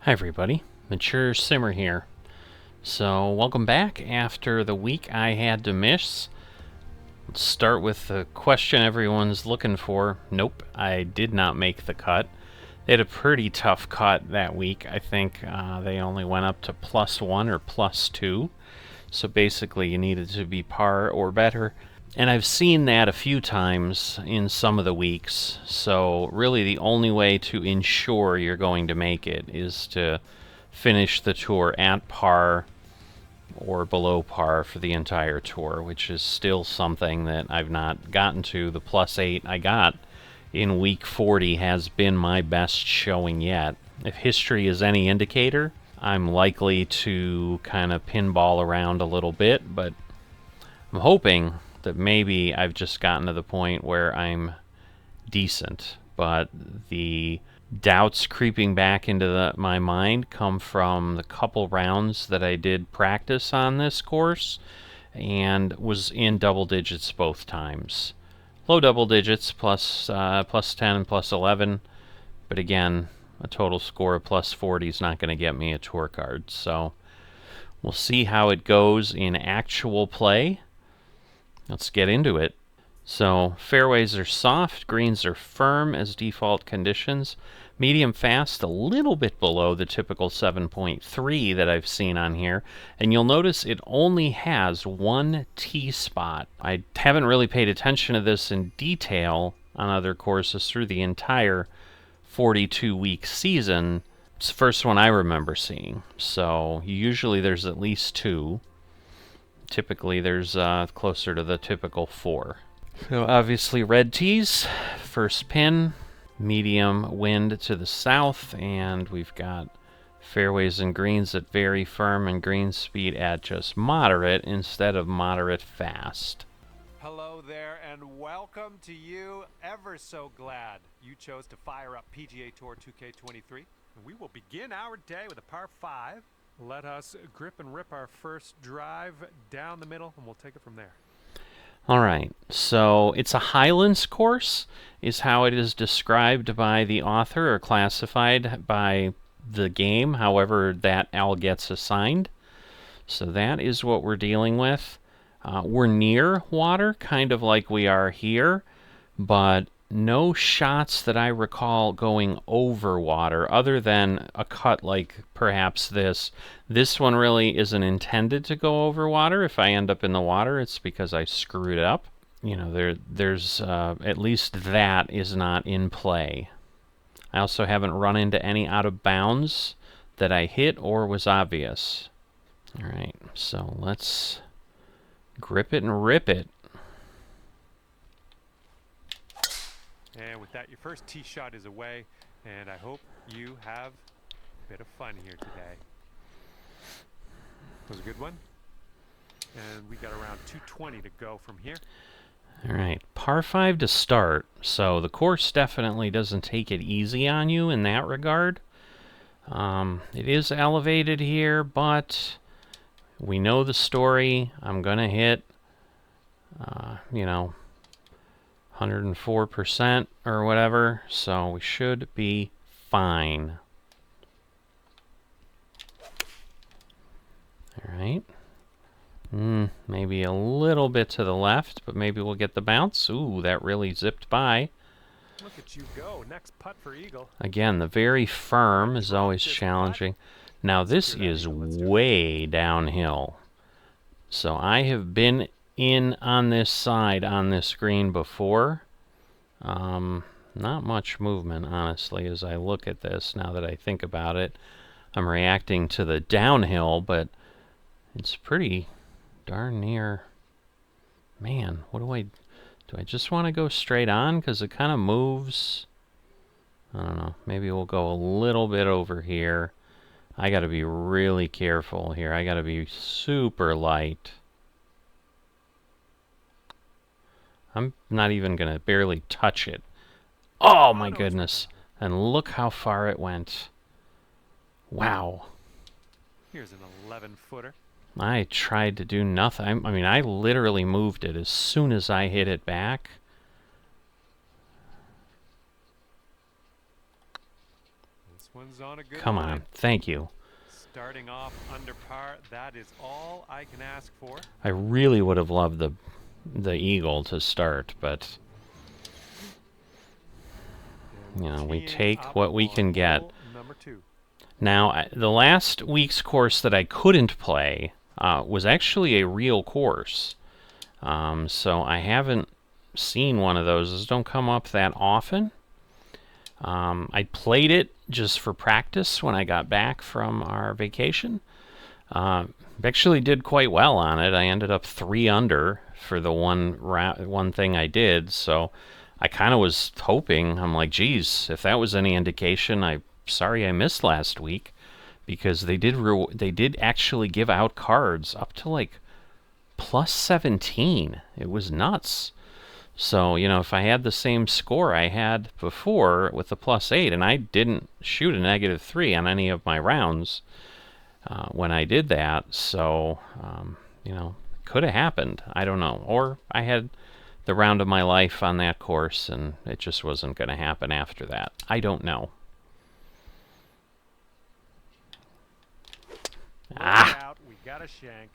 Hi everybody, Mature Simmer here. So welcome back after the week I had to miss. Let's start with the question everyone's looking for. Nope, I did not make the cut. They had a pretty tough cut that week. I think they only went up to +1 or +2. So basically you needed to be par or better. And I've seen that a few times in some of the weeks, so really the only way to ensure you're going to make it is to finish the tour at par or below par for the entire tour, which is still something that I've not gotten to. The +8 I got in week 40 has been my best showing yet. If history is any indicator, I'm likely to kind of pinball around a little bit, but I'm hoping that maybe I've just gotten to the point where I'm decent, but the doubts creeping back into my mind come from the couple rounds that I did practice on this course and was in double digits both times. Low double digits, +10 and +11, but again, a total score of +40 is not going to get me a tour card, so we'll see how it goes in actual play. Let's get into it. So fairways are soft, greens are firm as default conditions, medium fast a little bit below the typical 7.3 that I've seen on here, and you'll notice it only has one tee spot. I haven't really paid attention to this in detail on other courses through the entire 42-week season. It's the first one I remember seeing, so usually there's at least two. Typically there's closer to the typical 4. So obviously red tees, first pin, medium wind to the south, and we've got fairways and greens at very firm and green speed at just moderate instead of moderate fast. Hello there and welcome to you. Ever so glad you chose to fire up PGA Tour 2K23. We will begin our day with a par 5. Let us grip and rip our first drive down the middle, and we'll take it from there. Alright, so it's a Highlands course, is how it is described by the author or classified by the game, however that all gets assigned. So that is what we're dealing with. We're near water, kind of like we are here, but no shots that I recall going over water, other than a cut like perhaps this. This one really isn't intended to go over water. If I end up in the water, it's because I screwed up. You know, there's at least that is not in play. I also haven't run into any out of bounds that I hit or was obvious. Alright, so let's grip it and rip it. And with that, your first tee shot is away, and I hope you have a bit of fun here today. That was a good one. And we got around 220 to go from here. Alright, par 5 to start, so the course definitely doesn't take it easy on you in that regard. It is elevated here, but we know the story. I'm going to hit, 104% or whatever, so we should be fine. Alright. Maybe a little bit to the left, but maybe we'll get the bounce. Ooh, that really zipped by. Look at you go. Next putt for eagle. Again, the very firm is always challenging. Now this is way downhill. So I have been in on this side on this green before. Not much movement, honestly, as I look at this now that I think about it. I'm reacting to the downhill, but it's pretty darn near. Man, what do I just want to go straight on because it kind of moves? I don't know. Maybe we'll go a little bit over here. I got to be really careful here. I got to be super light. I'm not even going to barely touch it. Oh my goodness. And look how far it went. Wow. Here's an 11-footer. I tried to do nothing. I mean, I literally moved it as soon as I hit it back. This one's on a good Come line. on. Thank you. Starting off under par, that is all I can ask for. I really would have loved the eagle to start, but you know, we take what we can get. Number 2. Now, the last week's course that I couldn't play was actually a real course. So I haven't seen one of those. Those don't come up that often. I played it just for practice when I got back from our vacation. Actually did quite well on it. I ended up 3 under for the one thing I did. So I kind of was hoping, I'm like, geez, if that was any indication, I'm sorry I missed last week, because they did actually give out cards up to like plus 17. It was nuts. So, you know, if I had the same score I had before with the plus 8, and I didn't shoot a -3 on any of my rounds when I did that, so, you know, could have happened. I don't know. Or I had the round of my life on that course, and it just wasn't going to happen after that. I don't know. Out, we got a shank.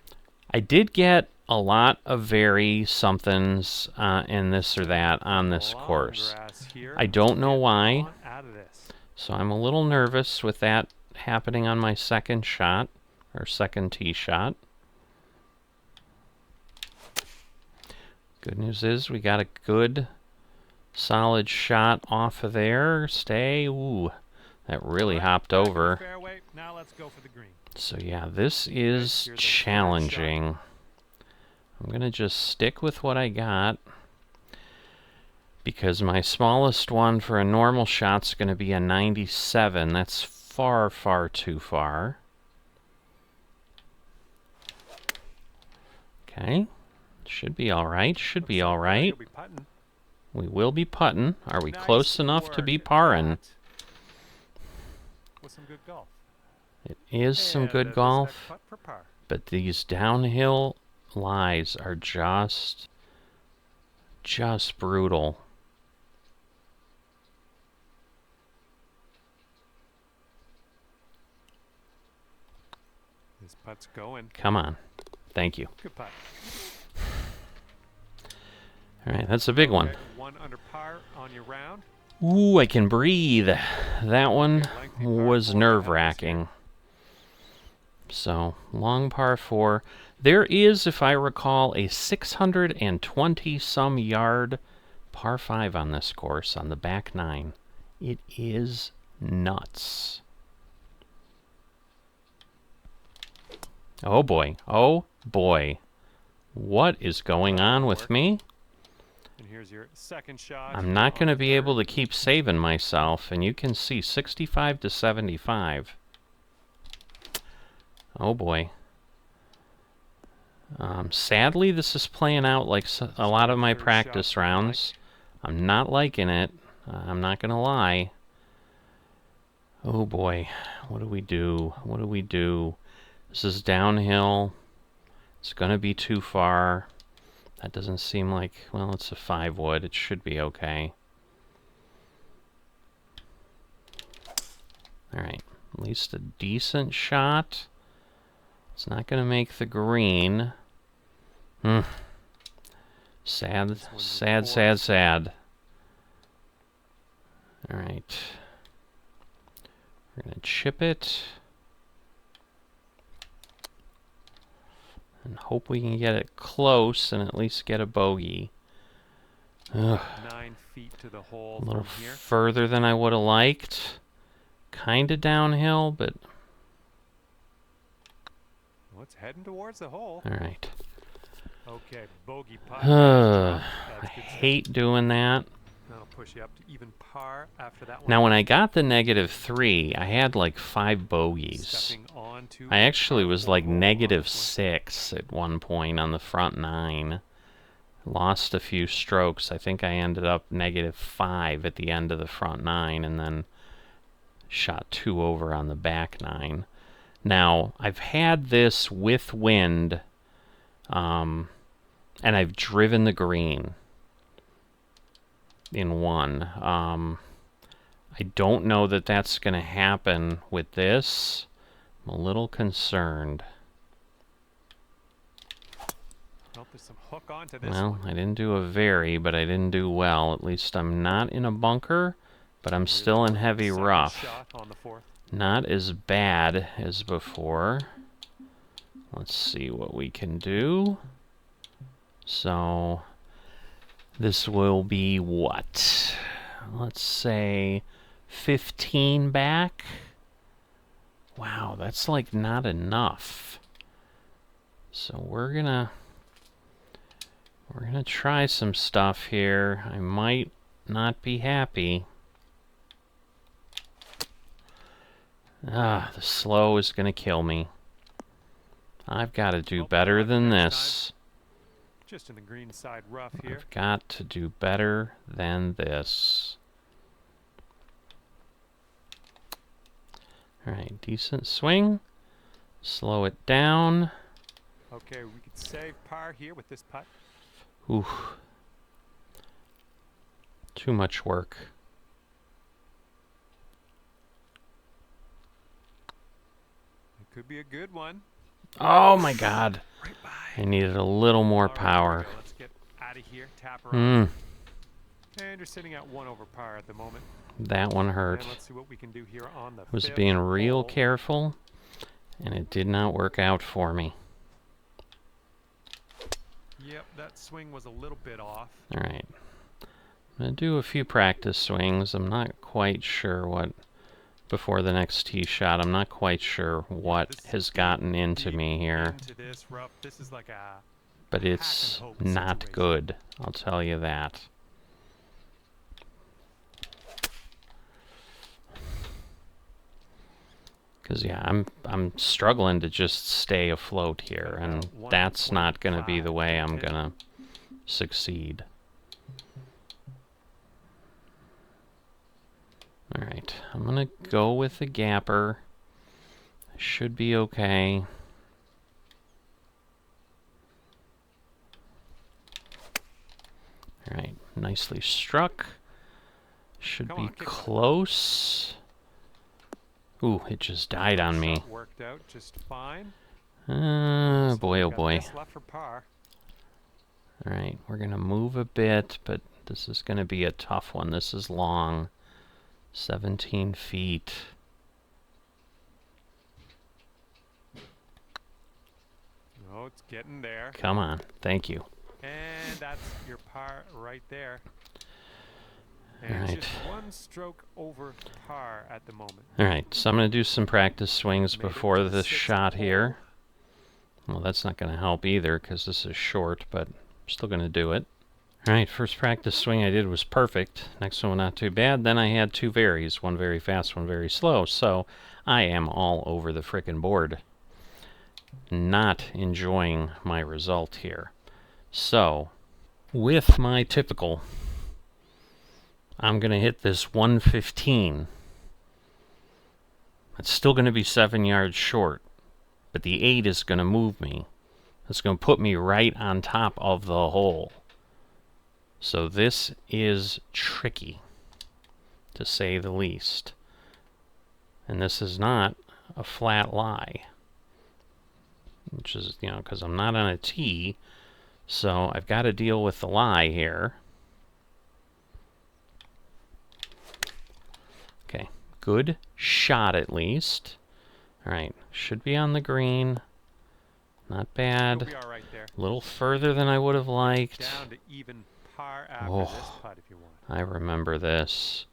I did get a lot of very somethings in this or that on this course. I don't know why, so I'm a little nervous with that happening on my second shot, or second tee shot. Good news is we got a good solid shot off of there. Stay. Ooh, that really hopped over. Now let's go for the green. So yeah, this is challenging. I'm going to just stick with what I got, because my smallest one for a normal shot's going to be a 97. That's far, far too far. Okay. Should be all right. Should be all right. We will be putting. Are we close enough to be parring? With some good golf. It is some good golf, but these downhill lies are just brutal. This putt's going. Come on. Thank you. Good putt. All right, that's a big one. 1 under par on your round. Ooh, I can breathe. That one was nerve-wracking. So, long par 4. There is, if I recall, a 620-some yard par 5 on this course, on the back 9. It is nuts. Oh boy. Oh boy. What is going on with me? And here's your second shot. I'm not going to be able to keep saving myself, and you can see 65 to 75. Oh boy. Sadly, this is playing out like a lot of my practice rounds. I'm not liking it. I'm not going to lie. Oh boy. What do we do? What do we do? This is downhill. It's going to be too far. That doesn't seem like... Well, it's a 5-wood. It should be okay. Alright. At least a decent shot. It's not going to make the green. Sad, sad, sad, sad. Alright. We're going to chip it. And hope we can get it close and at least get a bogey. Ugh. 9 feet to the hole. A little further than I would have liked. Kind of downhill, but... Well, it's heading towards the hole. Alright. Okay, bogey putt. I hate doing that. That'll push you up to even par after that one. Now, when I got the -3, I had like 5 bogeys. I actually was like -6 at one point on the front 9. Lost a few strokes. I think I ended up -5 at the end of the front 9, and then shot 2 over on the back 9. Now, I've had this with wind, and I've driven the green in one. I I don't know that that's going to happen with this. I'm a little concerned. Well, there's some hook onto this Well, one. I didn't do a very, but I didn't do well. At least I'm not in a bunker, but I'm still in heavy rough. Shot on the fourth. Not as bad as before. Let's see what we can do. So, this will be what? Let's say 15 back. Wow, that's like not enough. So we're gonna try some stuff here. I might not be happy. Ah, the slow is gonna kill me. I've got to do better than this. Just in the green side rough here. I've got to do better than this. Alright, decent swing. Slow it down. Okay, we could save par here with this putt. Oof. Too much work. It could be a good one. Oh my god. Right by. I needed a little more power. Let's get out of here. Tap her on. Mm, And you're sitting at 1 over par at the moment. that one hurt. And let's see what we can do here on the I was fifth being real hole. careful, and it did not work out for me. Yep, that swing was a little bit off. Alright. I'm going to do a few practice swings. I'm not quite sure what, before the next tee shot, I'm not quite sure what has gotten into me here. Into this rough. This is like a But it's not situation. good, I'll tell you that. Because yeah, I'm struggling to just stay afloat here, and that's not going to be the way I'm going to succeed. Alright, I'm going to go with the gapper. Should be okay. Alright, nicely struck. Should be close. Ooh, it just died on me. Worked out just fine. Boy, oh boy. Left for par. Alright, we're going to move a bit, but this is going to be a tough one. This is long. 17 feet. Oh, it's getting there. Come on. Thank you. And that's your par right there. And Alright. just 1 stroke over par at the moment. Alright, so I'm going to do some practice swings before this shot here. Well, that's not going to help either because this is short, but I'm still going to do it. Alright, first practice swing I did was perfect. Next one not too bad. Then I had 2 varies, one very fast, one very slow. So I am all over the frickin' board. Not enjoying my result here. So, with my typical, I'm going to hit this 115. It's still going to be 7 yards short, but the 8 is going to move me. It's going to put me right on top of the hole. So this is tricky, to say the least. And this is not a flat lie. Which is, you know, because I'm not on a tee, so I've got to deal with the lie here. Okay, good shot at least. Alright, should be on the green. Not bad. You'll be all right there. A little further than I would have liked. Down to even par after this putt if you want. I remember this.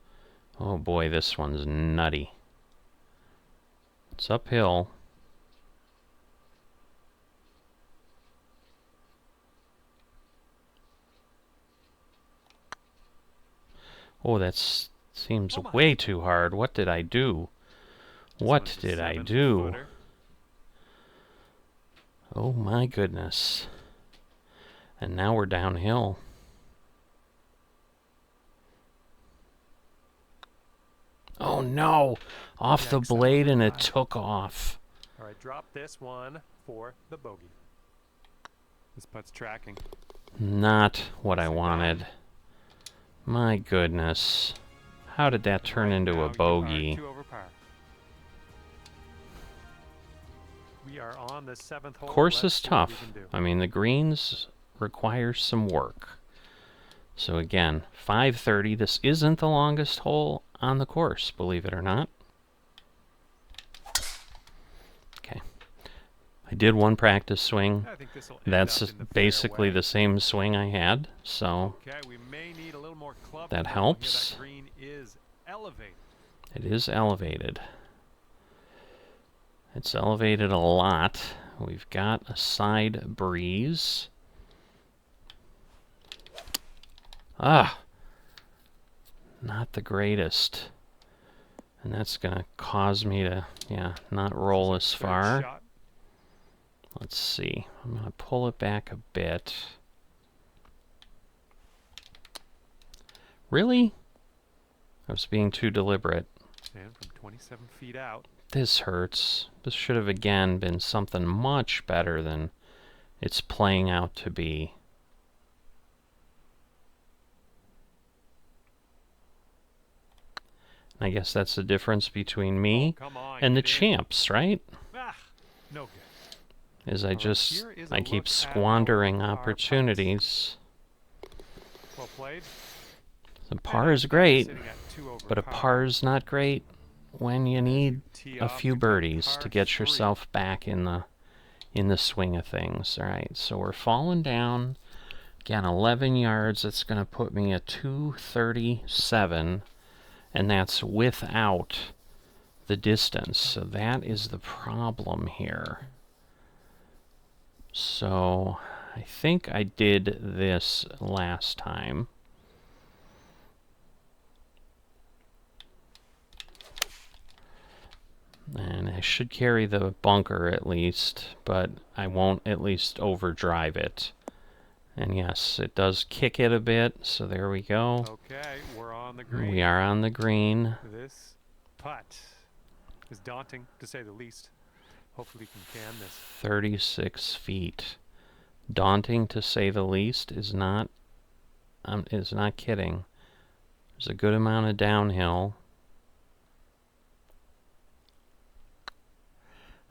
Oh boy, this one's nutty. It's uphill. Oh, that seems way too hard. What did I do? What did I do? Oh my goodness. And now we're downhill. Oh no! Off the blade and it took off. All right, drop this one for the bogey. This putt's tracking. Not what I wanted. My goodness. How did that turn Right into now, a you are bogey? 2 over par. We are on the 7th hole. Course Let's is see what we tough. can do. I mean, the greens require some work. So again, 530. This isn't the longest hole on the course, believe it or not. Okay. I did one practice swing. I think this will end That's up in the basically fairway. the same swing I had, so Okay, we may need a little more club that control here. helps. That green is elevated. It is elevated. It's elevated a lot. We've got a side breeze. Ah! Not the greatest. And that's going to cause me to, not roll as far. Shot. Let's see. I'm going to pull it back a bit. Really? I was being too deliberate. And from 27 feet out. This hurts. This should have again been something much better than it's playing out to be. I guess that's the difference between me and the champs, right? Ah, no good. Is I Right, keep squandering opportunities. Well played. The par is great, but a par is not great when you need a few birdies to get yourself back in the swing of things. All right, so we're falling down. Again, 11 yards. That's going to put me at 237. And that's without the distance. So that is the problem here. So I think I did this last time. And I should carry the bunker at least, but I won't at least overdrive it. And yes, it does kick it a bit, so there we go. Okay, we're on the green. We are on the green. This putt is daunting, to say the least. Hopefully we can this. 36 feet. Daunting, to say the least, is not kidding. There's a good amount of downhill.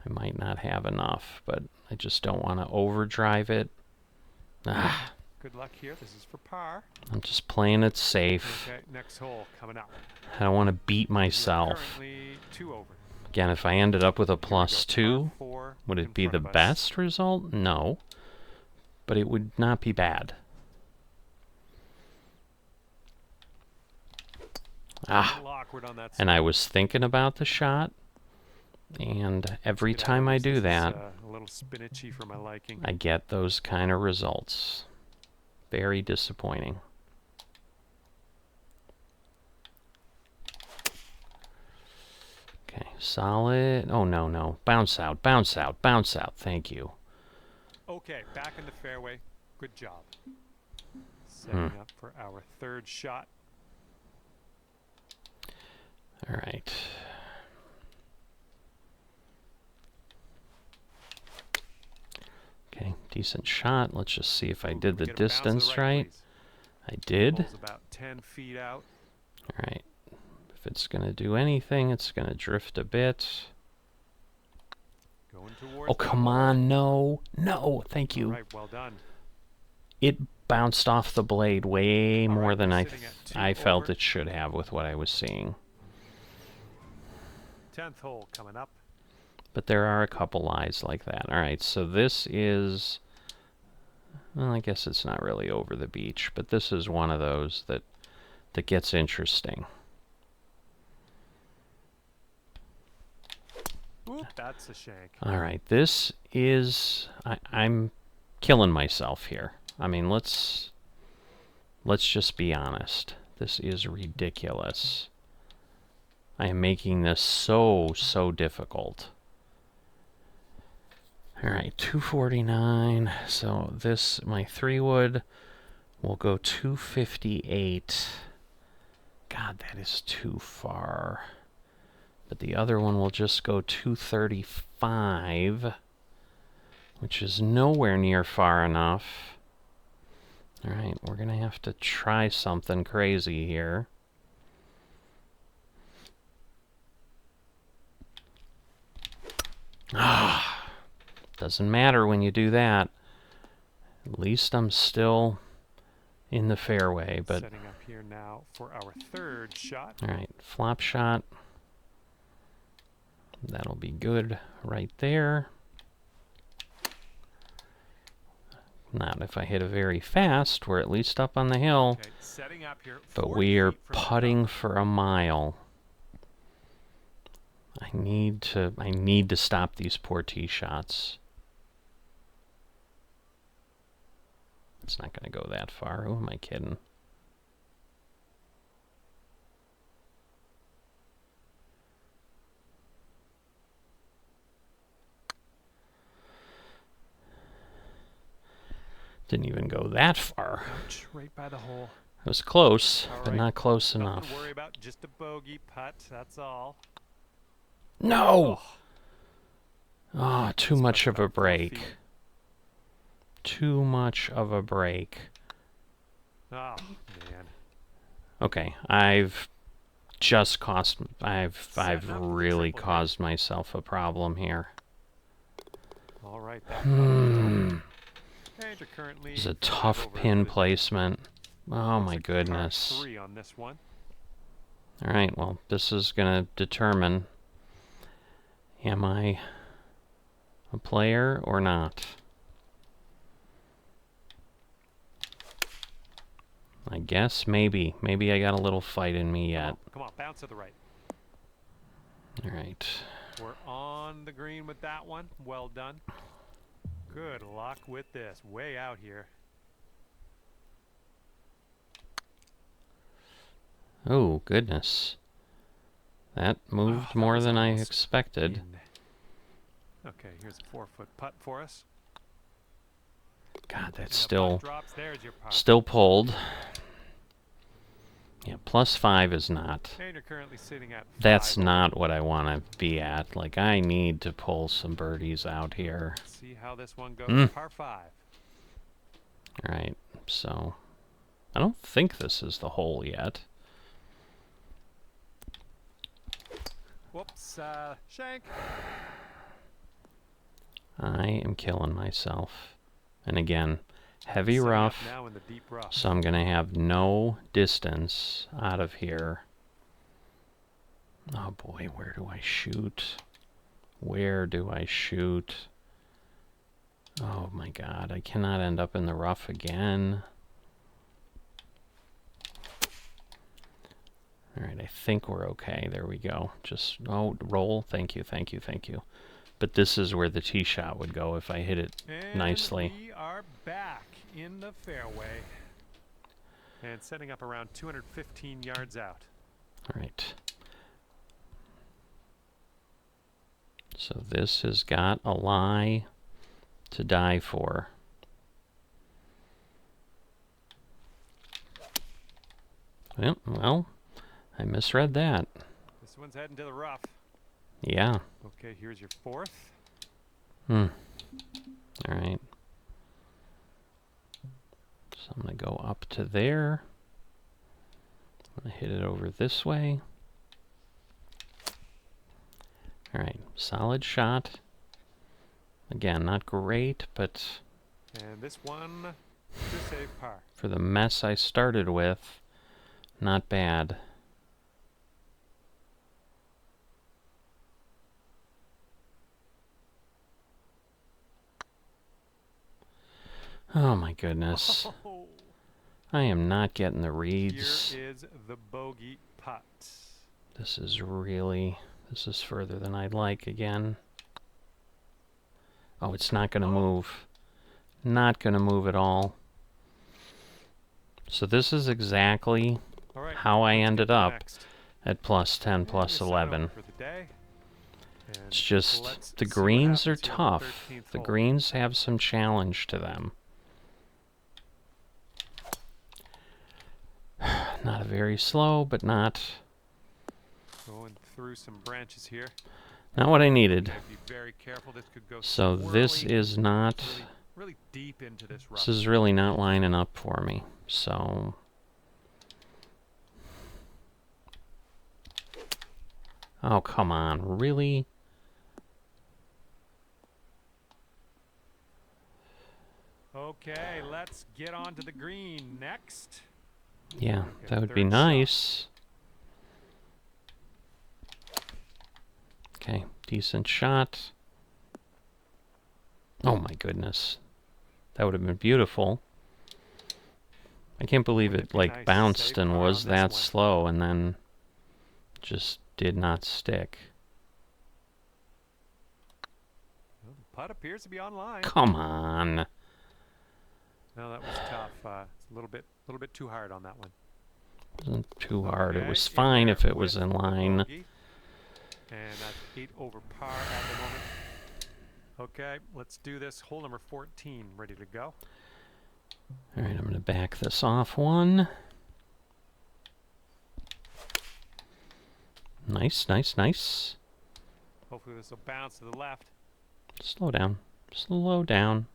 I might not have enough, but I just don't want to overdrive it. Ah. Good luck here. This is for par. I'm just playing it safe. Okay, next hole coming up. I don't want to beat myself. Currently 2 over. Again, if I ended up with a +2, Par 4 would in it be front the of us. best result? No. But it would not be bad. Ah. A little awkward on that And I side. was thinking about the shot. And every Get out time of I this. do This is, that, a little spinachy for my liking. I get those kind of results. Very disappointing. Okay, solid. Oh, no, no. Bounce out, bounce out, bounce out. Thank you. Okay, back in the fairway. Good job. Setting up for our 3rd shot. All right. Okay, decent shot. Let's just see if I Ooh, did the get a bounce to the distance right. please. I did. Hole's about 10 feet out. All right. If it's going to do anything, it's going to drift a bit. Going towards Oh, the come hole. on. No. No. Thank you. All right, well done. It bounced off the blade way All more right, than we're I sitting at 2 I felt over. it should have with what I was seeing. 10th hole coming up. But there are a couple lies like that. All right, so this is... Well, I guess it's not really over the beach, but this is one of those that gets interesting. Oop, that's a shank. All right, this is... I'm killing myself here. I mean, let's just be honest. This is ridiculous. I am making this so difficult. All right, 249. So this, my 3-wood, will go 258. God, that is too far. But the other one will just go 235, which is nowhere near far enough. All right, we're going to have to try something crazy here. Ah, doesn't matter when you do that. At least I'm still in the fairway, but... Setting up here now for our third shot. Alright, flop shot. That'll be good right there. Not if I hit it very fast. We're at least up on the hill. Okay, setting up here, But 40 we are feet from the putting cup. for a mile. I need to stop these poor tee shots. It's not going to go that far. Who am I kidding? Didn't even go that far. Ouch, right by the hole. It was close, All but right, not close nothing enough. to worry about, just a bogey putt, that's all. No! Oh, Ah, too it's much about of a 4 break. feet. Too much of a break. Oh, man. Okay, I've just cost... I've Setting up for the really triple here. caused myself a problem here. All right, that Hmm. and you're currently It's a 5 tough over pin for the day. placement. Oh Looks my like par goodness. 3 on this one. Alright, well, this is gonna determine, am I a player or not? I guess maybe. Maybe I got a little fight in me yet. Come on, bounce to the right. Alright. We're on the green with that one. Well done. Good luck with this. Way out here. Oh, goodness. That moved That more was than I almost expected. in. Okay, here's a 4-foot putt for us. God, that's And a putt still drops. There's your par. still pulled. Yeah, +5 is not. And you're currently sitting at 5 That's over. not what I want to be at. Like, I need to pull some birdies out here. See how this one goes. Mm. Par 5. Alright, so... I don't think this is the hole yet. Whoops, shank. I am killing myself. And again, heavy Setting up rough, now in the deep rough. so I'm going to have no distance out of here. Oh boy, where do I shoot? Where do I shoot? Oh my god, I cannot end up in the rough again. Alright, I think we're okay. There we go. Just, oh, roll. Thank you, thank you, thank you. But this is where the tee shot would go if I hit it And nicely. we are back in the fairway. And setting up around 215 yards out. Alright. So this has got a lie to die for. Yep, well, I misread that. This one's heading to the rough. Yeah. Okay, here's your 4th. Alright. So I'm going to go up to there. I'm going to hit it over this way. Alright, solid shot. Again, not great, but And this one to save par. for the mess I started with, not bad. Oh my goodness. Oh, I am not getting the reads. here is the bogey putt. This is really... This is further than I'd like again. Oh, it's not going to move. Not going to move at all. So this is exactly All right, how I let's ended get to up next. at +10, And your sign +11. over for the day. And It's just, let's the see what greens are happens here on the tough. 13th The hole. greens have some challenge to them. Not a very slow, but not Going through some branches here. what I needed. Gotta be very careful. This could go So this swirly, is not, really deep into this rough. this is really not lining up for me. So, oh come on, really? Okay, let's get on to the green next. Yeah, Okay, that would be third shot. nice. Okay, decent shot. Oh my goodness. That would have been beautiful. I can't believe Wouldn't it be like nice? bounced Safe and par was on this that one. slow and then just did not stick. Well, the putt appears to be online. Come on. No, that was tough. It's a little bit too hard on that one. Wasn't too hard. It Okay, was in fine there if it was with in the line. bogey. And that's 8 over par at the moment. Okay, let's do this. Hole number 14, ready to go. All right, I'm going to back this off one. Nice, nice, nice. Hopefully this will bounce to the left. Slow down. Slow down.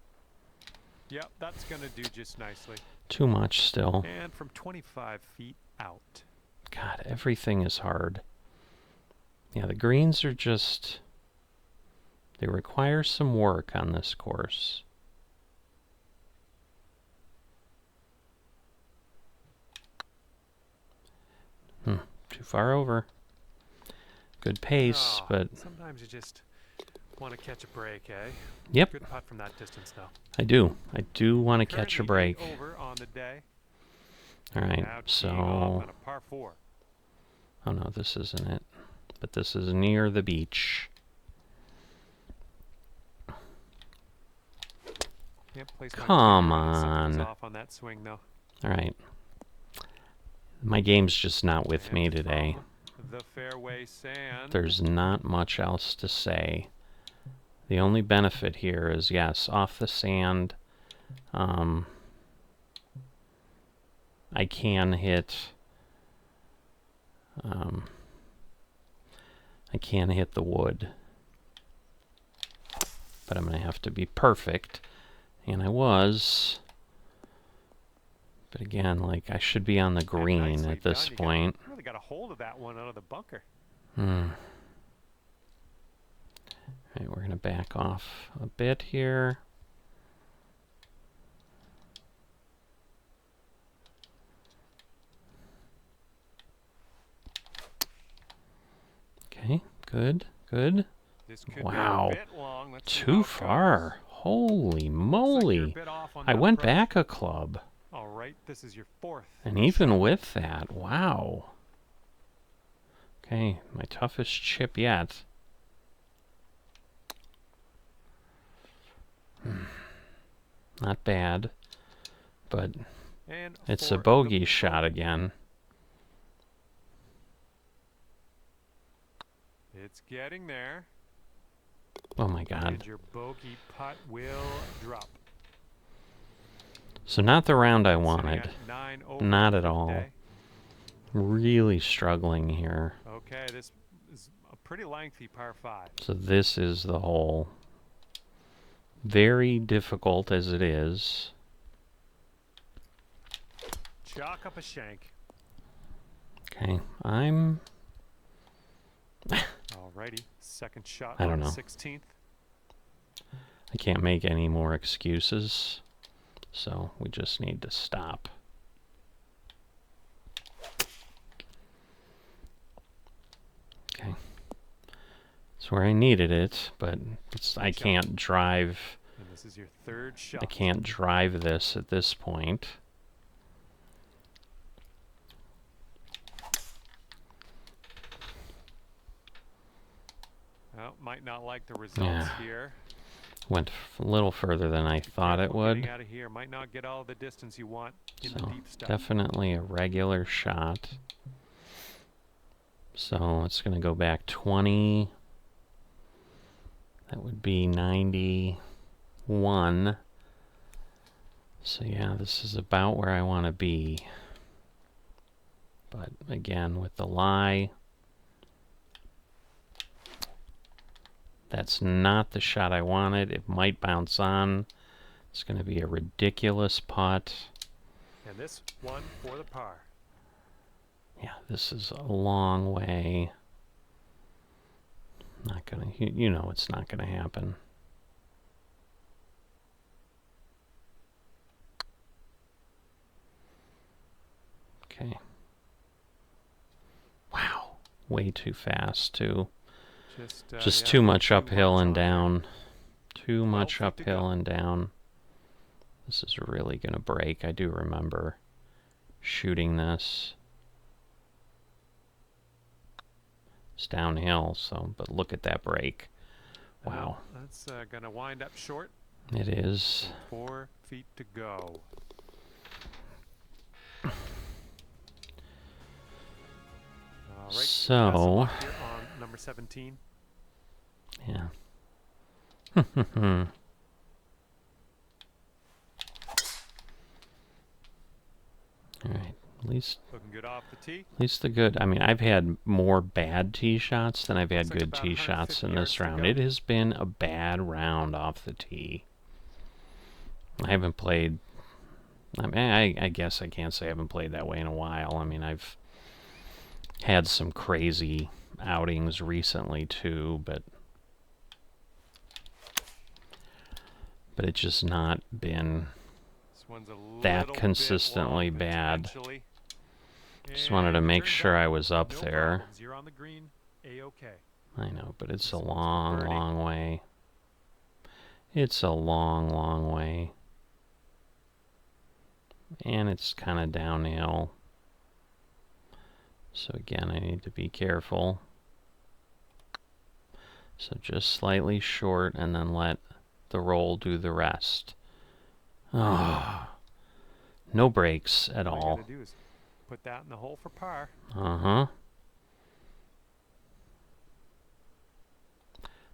Yep, that's going to do just nicely. Too much still. And from 25 feet out. God, everything is hard. Yeah, the greens are just... They require some work on this course. Too far over. Good pace, Oh, but... sometimes you just want to catch a break, eh? Yep, Good putt from that distance, though. I do. I do want to catch a Currently break. 8 over on the day. All right, Now teeing off so... on a par 4. Oh no, this isn't it. But this is near the beach. Can't place my Come finger it. Something's on. off on that swing, though. All right. My game's just not with And me today. from the fairway sand. There's not much else to say. The only benefit here is, yes, off the sand, I can hit, the wood. But I'm going to have to be perfect. And I was. But again, like, I should be on the green Nicely at this done. point. You really got a hold of that one out of the bunker. Alright, we're going to back off a bit here. Okay, good, good. This could Wow, be a bit long. Let's see how too it far. goes. Holy Looks like you're a moly. bit off on I that went approach. back a club. All right, this is your 4th. And even with that, wow. Okay, my toughest chip yet. Not bad, but And it's for a the bogey shot again. It's getting there. Oh my god. And your bogey putt will drop. So not the round I Sitting wanted. at 9 over Not for at the all. day. Really struggling here. Okay, this is a pretty lengthy par 5. So this is the hole. Very difficult as it is. Chalk up a shank. Okay, I'm... Alrighty, second shot I don't on know. the 16th. I can't make any more excuses. So we just need to stop. Okay. It's where I needed it, but I can't drive. And this is your 3rd shot. I can't drive this at this point. Well, might not like the results here. Went a little further than I thought it would. Getting out of here might not get all the distance you want in the So deep stuff. definitely a regular shot. So it's going to go back 20. That would be 91. So yeah, this is about where I want to be. But again, with the lie, that's not the shot I wanted. It might bounce on. It's going to be a ridiculous putt. And this one for the par. Yeah, this is a long way. Not gonna, you know it's not gonna happen. Okay. Wow. Way too fast, too. Just too much uphill and down. Too much uphill and down. This is really going to break. I do remember shooting this. It's downhill, so, but look at that break. Wow. That's going to wind up short. It is. 4 feet to go. All right. So, Best of luck here on number 17. yeah. All right. At least Looking good off the tee. At least the good. I mean, I've had more bad tee shots than I've had Looks like good about tee shots in 150 this yards to round. go. It has been a bad round off the tee. I haven't played. I mean, I guess I can't say I haven't played that way in a while. I mean, I've had some crazy outings recently too, but it's just not been This one's a that little bit consistently long bad. potentially. Just wanted to And make turns sure out I was up no there. problems. You're on the green. A-okay. I know, but it's a This one's a long, birdie. long way. It's a long, long way. And it's kind of downhill. So again, I need to be careful. So just slightly short and then let the roll do the rest. Oh, no breaks at All you all. gotta do is put that in the hole for par. Uh-huh.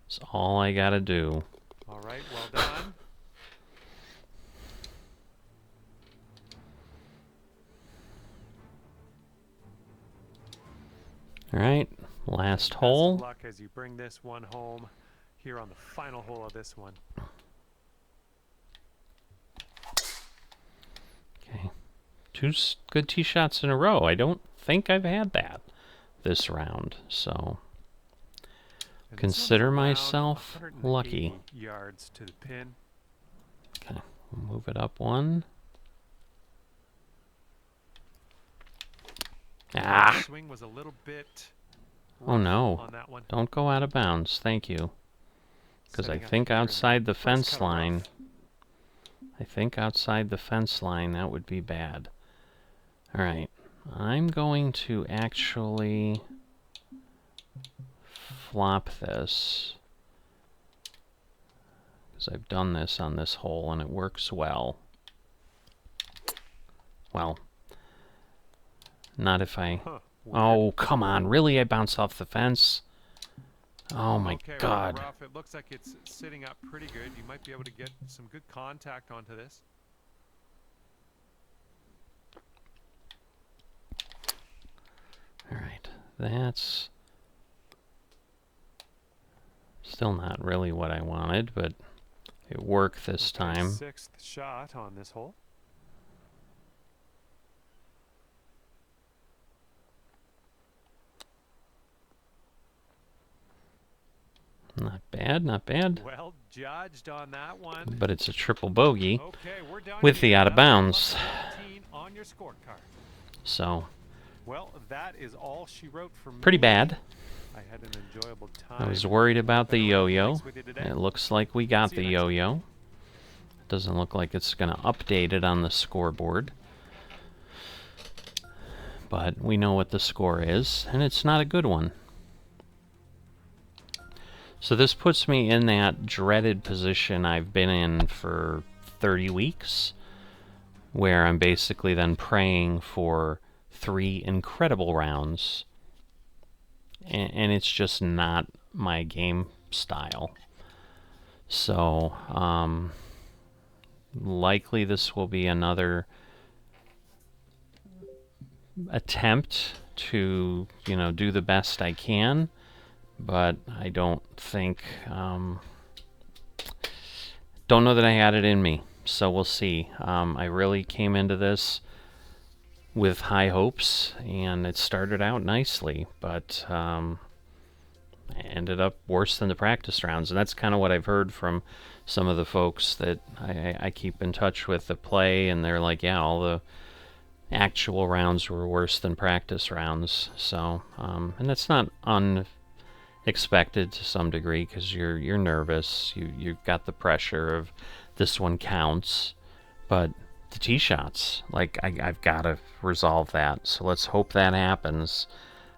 That's all I gotta do. All right, well done. All right, last Best hole. of luck as you bring this one home here on the final hole of this one. Okay, two good tee shots in a row. I don't think I've had that this round, so And this consider one's around myself 180 lucky. yards to the pin. Okay, we'll move it up one. Ah! Swing was a little bit Oh rough no! on that one. Don't go out of bounds. Thank you. Because I Setting up think here in outside the first fence cut of rough. line. I think outside the fence line that would be bad. All right, I'm going to actually flop this. Because I've done this on this hole and it works well. Well, not if I... Huh, Oh, weird. come on. Really? I bounced off the fence? Oh my Okay, well, God. rough, it looks like it's sitting up pretty good. You might be able to get some good contact onto this. All right. That's still not really what I wanted, but it worked this Okay, time. Sixth shot on this hole. Not bad, not bad. Well judged on that one. But it's a triple bogey Okay, we're done with the here. out of That's a bounds. plus 17 on your scorecard. So, Well, that is all she wrote for me. pretty bad. I had an enjoyable time. I was worried about the Spent a lot of yo-yo. nights with you today. It looks like we got See the you next time. yo-yo. It doesn't look like it's going to update it on the scoreboard. But we know what the score is, and it's not a good one. So this puts me in that dreaded position I've been in for 30 weeks, where I'm basically then praying for 3 incredible rounds, and it's just not my game style. So, likely this will be another attempt to, do the best I can, but I don't think, don't know that I had it in me, so we'll see. I really came into this with high hopes, and it started out nicely, but ended up worse than the practice rounds, and that's kind of what I've heard from some of the folks that I keep in touch with that play, and they're like, yeah, all actual rounds were worse than practice rounds. So, and that's not unexpected to some degree, because you're nervous. You've got the pressure of this one counts, but the tee shots, like I've got to resolve that. So let's hope that happens.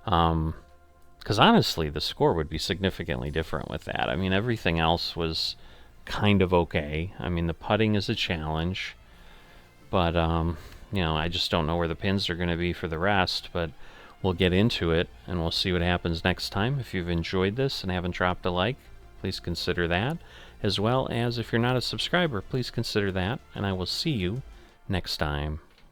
Because honestly, the score would be significantly different with that. I mean, everything else was kind of okay. I mean, the putting is a challenge, but you know, I just don't know where the pins are going to be for the rest. But we'll get into it, and we'll see what happens next time. If you've enjoyed this and haven't dropped a like, please consider that. As well as, if you're not a subscriber, please consider that, and I will see you next time.